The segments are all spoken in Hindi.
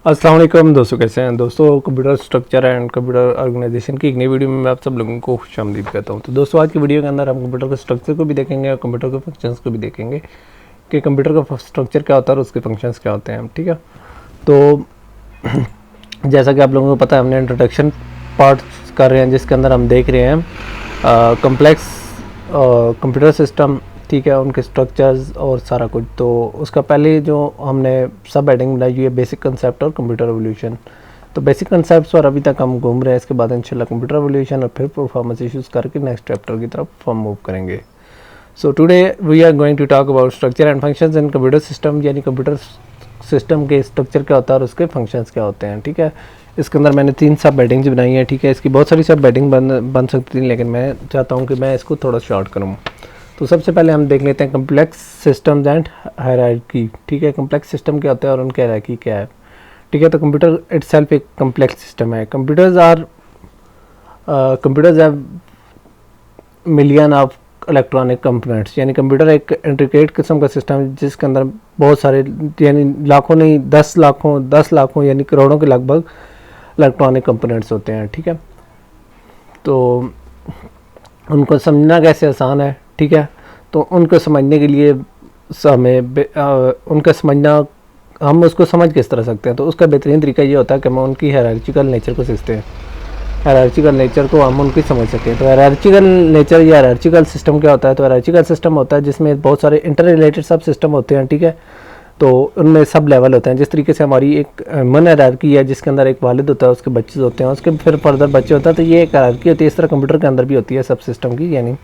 अस्सलाम वालेकुम दोस्तों, कैसे हैं दोस्तों। Computer structure and computer organisation की एक नई वीडियो में मैं आप सब लोगों को खुशामदीद कहता हूं। तो दोस्तों, आज की वीडियो के अंदर हम कंप्यूटर के स्ट्रक्चर को भी देखेंगे और कंप्यूटर के फंक्शंस को भी देखेंगे कि कंप्यूटर का स्ट्रक्चर क्या होता है और उसके फंक्शंस क्या होते हैं। ठीक है, तो जैसा कि आप लोगों को पता है, हमने इंट्रोडक्शन पार्ट कर रहे हैं जिसके अंदर हम देख रहे हैं कम्प्लेक्स कंप्यूटर सिस्टम, ठीक है, उनके स्ट्रक्चर्स और सारा कुछ। तो उसका पहले जो हमने सब हेडिंग बनाई हुई है बेसिक कंसेप्ट और कंप्यूटर एवोल्यूशन। तो बेसिक कंसेप्ट्स पर अभी तक हम घूम रहे हैं, इसके बाद इंशाल्लाह कंप्यूटर एवोल्यूशन और फिर परफॉर्मेंस इश्यूज करके नेक्स्ट चैप्टर की तरफ हम मूव करेंगे। So today we are going to talk about structure and functions in computer system, यानी कंप्यूटर सिस्टम के स्ट्रक्चर क्या होता है और उसके फंक्शंस क्या होते हैं। ठीक है, इसके अंदर मैंने 3 सब हेडिंग्स बनाई हैं। ठीक है, इसकी बहुत सारी सब हेडिंग बन सकती थी, लेकिन मैं चाहता हूँ कि मैं इसको थोड़ा शॉर्ट करूँ। तो सबसे पहले हम देख लेते हैं कम्प्लेक्स सिस्टम्स एंड हायरार्की। ठीक है, कम्प्लेक्स सिस्टम क्या होता है और उनकी हायरार्की क्या है। ठीक है, तो कंप्यूटर इटसेल्फ एक कम्प्लेक्स सिस्टम है। Computers have million of electronic components, यानी कंप्यूटर एक इंट्रिकेट किस्म का सिस्टम है जिसके अंदर बहुत सारे, यानी लाखों नहीं 10 लाखों यानी करोड़ों के लगभग इलेक्ट्रॉनिक कंपोनेंट्स होते हैं। ठीक है, तो उनको समझना कैसे आसान है। ठीक है, तो उनको समझने के लिए हम उसको समझ किस तरह सकते हैं। तो उसका बेहतरीन तरीका ये होता है कि हम उनकी हायरार्चिकल नेचर को सीखते हैं, हायरार्चिकल नेचर को हम उनकी समझ सकें। तो हायरार्चिकल नेचर या हायरार्चिकल सिस्टम क्या होता है। तो हायरार्चिकल सिस्टम होता है जिसमें बहुत सारे इंटर रिलेटेड सब सिस्टम होते हैं। ठीक है, तो उनमें सब लेवल होते हैं। जिस तरीके से हमारी एक ह्यूमन हायरार्की है जिसके अंदर एक वालिद होता है, उसके बच्चे होते हैं, उसके फिर फर्दर बच्चे होते हैं, तो ये एक हायरार्की होती है। इस तरह कंप्यूटर के अंदर भी होती है सब सिस्टम की, यानी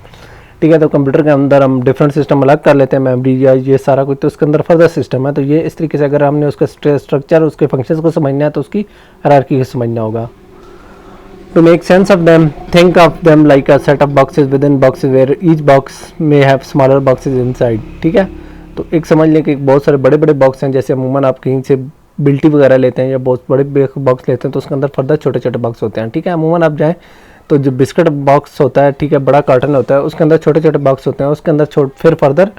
ठीक है। तो कंप्यूटर के अंदर हम डिफरेंट सिस्टम अलग कर लेते हैं, मेमोरी या ये सारा कुछ, तो उसके अंदर फर्दर सिस्टम है। तो ये इस तरीके से अगर हमने उसका स्ट्रक्चर, उसके फंक्शंस को समझना है तो उसकी हायरार्की को समझना होगा। To make sense of them, think of them like a set of boxes within boxes where each box may have smaller boxes inside. ठीक है, तो एक समझ लें कि बहुत सारे बड़े बड़े बॉक्स हैं। जैसे अमूमन आप कहीं से बिल्टी वगैरह लेते हैं या बहुत बड़े बॉक्स लेते हैं तो उसके अंदर फर्दर छोटे छोटे बॉक्स होते हैं। ठीक है, अमूमन आप जाएँ तो जो बिस्किट बॉक्स होता है, ठीक है, बड़ा कार्टन होता है, उसके अंदर छोटे छोटे बॉक्स होते हैं, उसके अंदर फिर फर्दर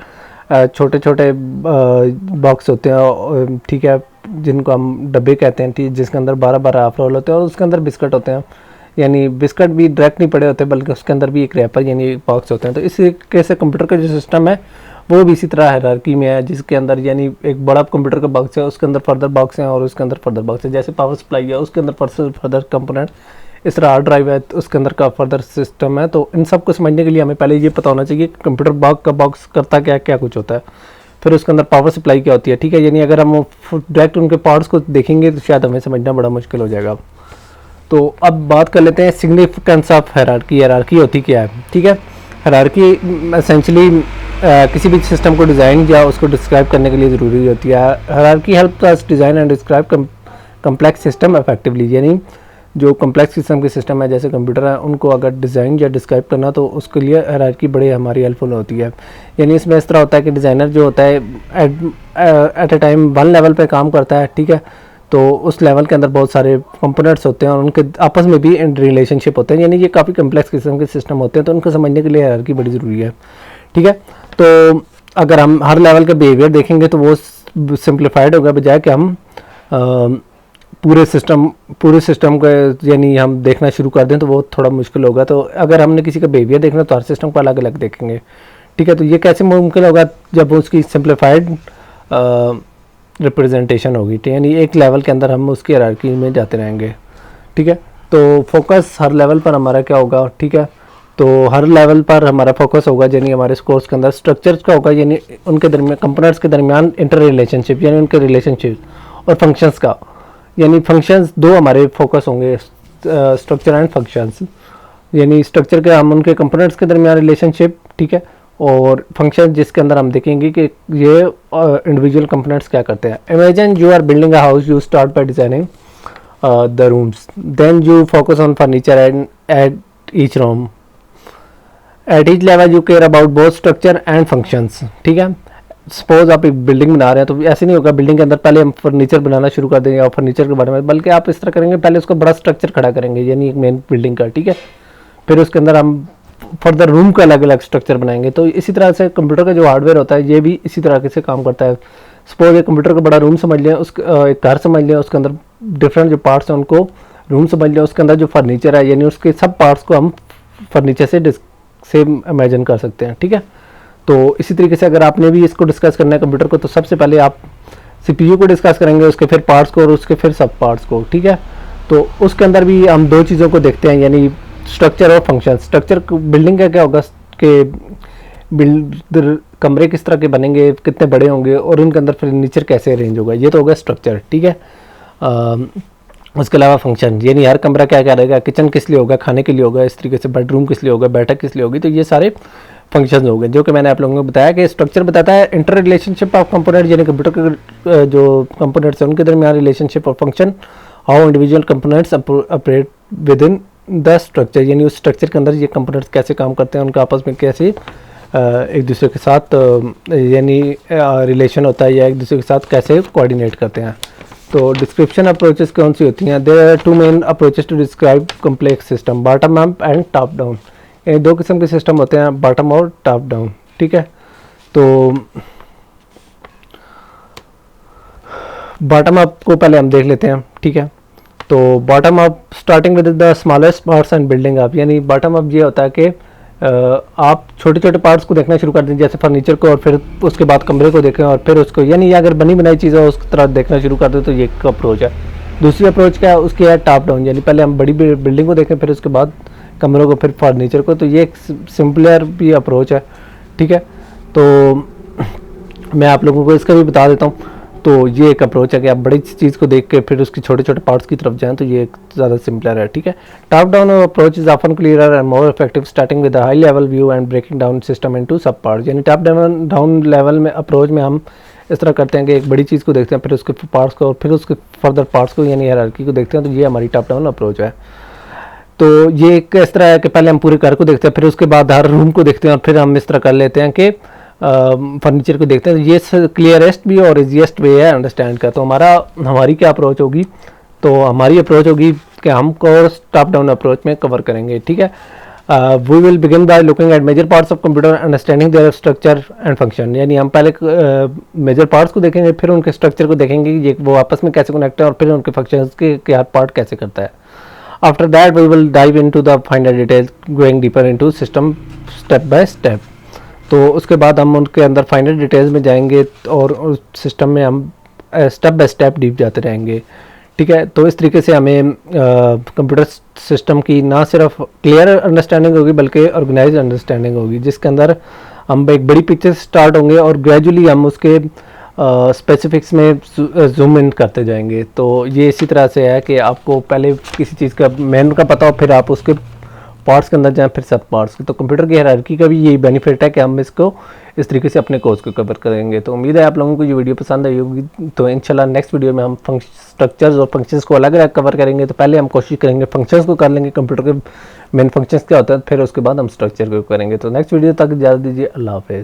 छोटे छोटे बॉक्स होते हैं, ठीक है, जिनको हम डब्बे कहते हैं, ठीक, जिसके अंदर 12 हाफ रोल होते हैं और उसके अंदर बिस्किट होते हैं। यानी बिस्किट भी डायरेक्ट नहीं पड़े होते बल्कि उसके अंदर भी एक रैपर यानी एक बॉक्स होते हैं। तो इसी तरीके से कंप्यूटर का जो सिस्टम है वो भी इसी तरह हायरार्की में है, जिसके अंदर यानी एक बड़ा कंप्यूटर का बॉक्स है, उसके अंदर फर्दर बॉक्स हैं और उसके अंदर फर्दर बॉक्स है। जैसे पावर सप्लाई है, उसके अंदर फर्दर कंपोनेंट, इस तरह हार्ड ड्राइव है तो उसके अंदर का फर्दर सिस्टम है। तो इन सब को समझने के लिए हमें पहले ये पता होना चाहिए कि कंप्यूटर बॉक्स करता क्या कुछ होता है, फिर उसके अंदर पावर सप्लाई क्या होती है। ठीक है, यानी अगर हम डायरेक्ट उनके पार्ट्स को देखेंगे तो शायद हमें समझना बड़ा मुश्किल हो जाएगा। तो अब बात कर लेते हैं सिग्निफिकेंस ऑफ हायरार्की। हायरार्की होती क्या है। ठीक है, हायरार्की एसेंशियली किसी भी सिस्टम को डिज़ाइन या उसको डिस्क्राइब करने के लिए ज़रूरी होती है। Hierarchy helps us design and describe complex system effectively, यानी जो कम्प्लेक्स किस्म के सिस्टम है जैसे कंप्यूटर है, उनको अगर डिज़ाइन या डिस्क्राइब करना तो उसके लिए हायरार्की बड़ी हमारी हेल्पफुल होती है। यानी इसमें इस तरह होता है कि डिज़ाइनर जो होता है एट ए टाइम 1 लेवल पे काम करता है। ठीक है, तो उस लेवल के अंदर बहुत सारे कंपोनेंट्स होते हैं और उनके आपस में भी रिलेशनशिप होते हैं, यानी ये काफ़ी कम्प्लेक्स किस्म के सिस्टम होते हैं, तो उनको समझने के लिए हायरार्की बड़ी ज़रूरी है। ठीक है, तो अगर हम हर लेवल का बिहेवियर देखेंगे तो वो सिंप्लीफाइड होगा, बजाय कि हम पूरे सिस्टम का यानी हम देखना शुरू कर दें तो वो थोड़ा मुश्किल होगा। तो अगर हमने किसी का बिहेवियर देखना तो हर सिस्टम को अलग अलग देखेंगे। ठीक है, तो ये कैसे मुमकिन होगा जब उसकी सिंप्लीफाइड रिप्रेजेंटेशन होगी, यानी एक लेवल के अंदर हम उसकी हायरार्की में जाते रहेंगे। ठीक है, तो फोकस हर लेवल पर हमारा क्या होगा। ठीक है, तो हर लेवल पर हमारा फोकस होगा, यानी हमारे कोर्स के अंदर स्ट्रक्चर्स का होगा, यानी उनके दरमियान कंपोनेंट्स के दरमियान इंटर रिलेशनशिप, यानी उनके रिलेशनशिप, और फंक्शंस का, यानी फंक्शंस 2 हमारे फोकस होंगे, स्ट्रक्चर एंड फंक्शंस। यानी स्ट्रक्चर के हम उनके कंपोनेंट्स के दरमियान रिलेशनशिप, ठीक है, और फंक्शन जिसके अंदर हम देखेंगे कि ये इंडिविजुअल कंपोनेंट्स क्या करते हैं। Imagine you are building a house, you start by designing the rooms, then you focus on furniture at each room, at each level you care about both structure and functions. ठीक है, सपोज आप एक बिल्डिंग बना रहे हैं तो ऐसे नहीं होगा बिल्डिंग के अंदर पहले हम फर्नीचर बनाना शुरू कर देंगे और फर्नीचर के बारे में, बल्कि आप इस तरह करेंगे, पहले उसको बड़ा स्ट्रक्चर खड़ा करेंगे यानी एक मेन बिल्डिंग का। ठीक है, फिर उसके अंदर हम फर्दर रूम का अलग अलग स्ट्रक्चर बनाएंगे। तो इसी तरह से कंप्यूटर का जो हार्डवेयर होता है ये भी इसी तरह से काम करता है। सपोज एक कंप्यूटर का बड़ा रूम समझ लें, एक घर समझ लें, उसके अंदर डिफरेंट जो पार्ट्स हैं उनको रूम समझ लें, उसके अंदर जो फर्नीचर है यानी उसके सब पार्ट्स को हम फर्नीचर से इमेजिन कर सकते हैं, ठीक है। तो इसी तरीके से अगर आपने भी इसको डिस्कस करना है कंप्यूटर को, तो सबसे पहले आप CPU को डिस्कस करेंगे, उसके फिर पार्ट्स को और उसके फिर सब पार्ट्स को, ठीक है। तो उसके अंदर भी हम दो चीज़ों को देखते हैं, यानी स्ट्रक्चर और फंक्शन। स्ट्रक्चर बिल्डिंग का क्या होगा कि कमरे किस तरह के बनेंगे, कितने बड़े होंगे और उनके अंदर फर्नीचर कैसे अरेंज होगा, ये तो होगा स्ट्रक्चर, ठीक है। उसके अलावा फंक्शन, यानी हर कमरा क्या करेगा, किचन किस लिए होगा, खाने के लिए होगा, इस तरीके से बेडरूम किस लिए होगा, बैठक किस लिए होगी, तो ये सारे फंक्शंस हो गए जो कि मैंने आप लोगों को बताया कि स्ट्रक्चर बताता है इंटर रिलेशनशिप ऑफ कंपोनेंट, यानी कंप्यूटर के जो कंपोनेंट्स हैं उनके दरमियान रिलेशनशिप और function, how individual components operate with in the structure, यानी उस स्ट्रक्चर के अंदर ये कंपोनेंट्स कैसे काम करते हैं, उनका आपस में कैसे एक दूसरे के साथ यानी रिलेशन होता है या एक दूसरे के साथ कैसे कोऑर्डिनेट करते हैं। तो डिस्क्रिप्शन अप्रोचेस कौन सी होती हैं? There are two main approaches to describe complex system, bottom up and top down. यानी दो किस्म के सिस्टम होते हैं, बॉटम और टॉप डाउन, ठीक है। तो बॉटम अप को पहले हम देख लेते हैं, ठीक है। तो bottom up starting with the smallest parts and building up, यानी बॉटम अप ये होता है कि आप छोटे छोटे पार्ट्स को देखना शुरू कर दें, जैसे फर्नीचर को, और फिर उसके बाद कमरे को देखें और फिर उसको, यानी अगर बनी बनाई चीज़ है उस तरह देखना शुरू कर दें, तो ये एक अप्रोच है। दूसरी अप्रोच क्या है, उसकी है टॉप डाउन, यानी पहले हम बड़ी बिल्डिंग को देखें फिर उसके बाद कमरों को फिर फर्नीचर को, तो ये एक सिंपलर भी अप्रोच है, ठीक है। तो मैं आप लोगों को इसका भी बता देता हूँ। तो ये एक अप्रोच है कि आप बड़ी चीज़ को देख के फिर उसकी छोटे छोटे पार्ट्स की तरफ जाएं, तो ये एक ज़्यादा सिंपलर है, ठीक है। Top down approach is often clearer and more effective, starting with high level view and breaking down system into sub parts, यानी टॉप डाउन लेवल में अप्रोच में हम इस तरह करते हैं कि एक बड़ी चीज़ को देखते हैं फिर उसके पार्ट्स को और फिर उसके फर्दर पार्ट्स को यानी हायरार्की को देखते हैं, तो ये हमारी टॉप डाउन अप्रोच है। तो ये एक इस तरह है कि पहले हम पूरे घर को देखते हैं, फिर उसके बाद हर रूम को देखते हैं और फिर हम इस तरह कर लेते हैं कि फर्नीचर को देखते हैं। ये क्लियरेस्ट भी और इजीएस्ट वे है अंडरस्टैंड का। तो हमारी क्या अप्रोच होगी, तो हमारी अप्रोच होगी कि हम कोर्स टॉप डाउन अप्रोच में कवर करेंगे, ठीक है। We will begin by looking at major parts of computer understanding their structure and function, यानी हम पहले मेजर पार्ट्स को देखेंगे फिर उनके स्ट्रक्चर को देखेंगे ये वो आपस में कैसे कनेक्ट है और फिर उनके फंक्शंस के क्या पार्ट कैसे करता है। After that we will dive into the final detail going deeper into system step by step. तो उसके बाद हम उनके अंदर फाइनल डिटेल्स में जाएंगे और उस सिस्टम में हम स्टेप बाय स्टेप डीप जाते रहेंगे, ठीक है। तो इस तरीके से हमें कंप्यूटर सिस्टम की ना सिर्फ क्लियर अंडरस्टैंडिंग होगी बल्कि ऑर्गेनाइज अंडरस्टैंडिंग होगी, जिसके अंदर हम एक बड़ी पिक्चर स्टार्ट होंगे और ग्रेजुअली हम उसके स्पेसिफिक्स में जूम इन करते जाएंगे। तो ये इसी तरह से है कि आपको पहले किसी चीज़ का मेन का पता हो फिर आप उसके पार्ट्स के अंदर जाएं फिर सब पार्ट्स के। तो कंप्यूटर की हायरार्की का भी यही बेनिफिट है कि हम इसको इस तरीके से अपने कोर्स को कवर करेंगे। तो उम्मीद है आप लोगों को ये वीडियो पसंद आई होगी। तो इंशाल्लाह नेक्स्ट वीडियो में हम स्ट्रक्चर्स और फंक्शंस को अलग अलग कवर करेंगे। तो पहले हम कोशिश करेंगे फंक्शंस को कर लेंगे, कंप्यूटर के मेन फंक्शंस क्या होता है, फिर उसके बाद हम स्ट्रक्चर को करेंगे। तो नेक्स्ट वीडियो तक इजाज़त दीजिए, अल्लाह हाफ़िज़।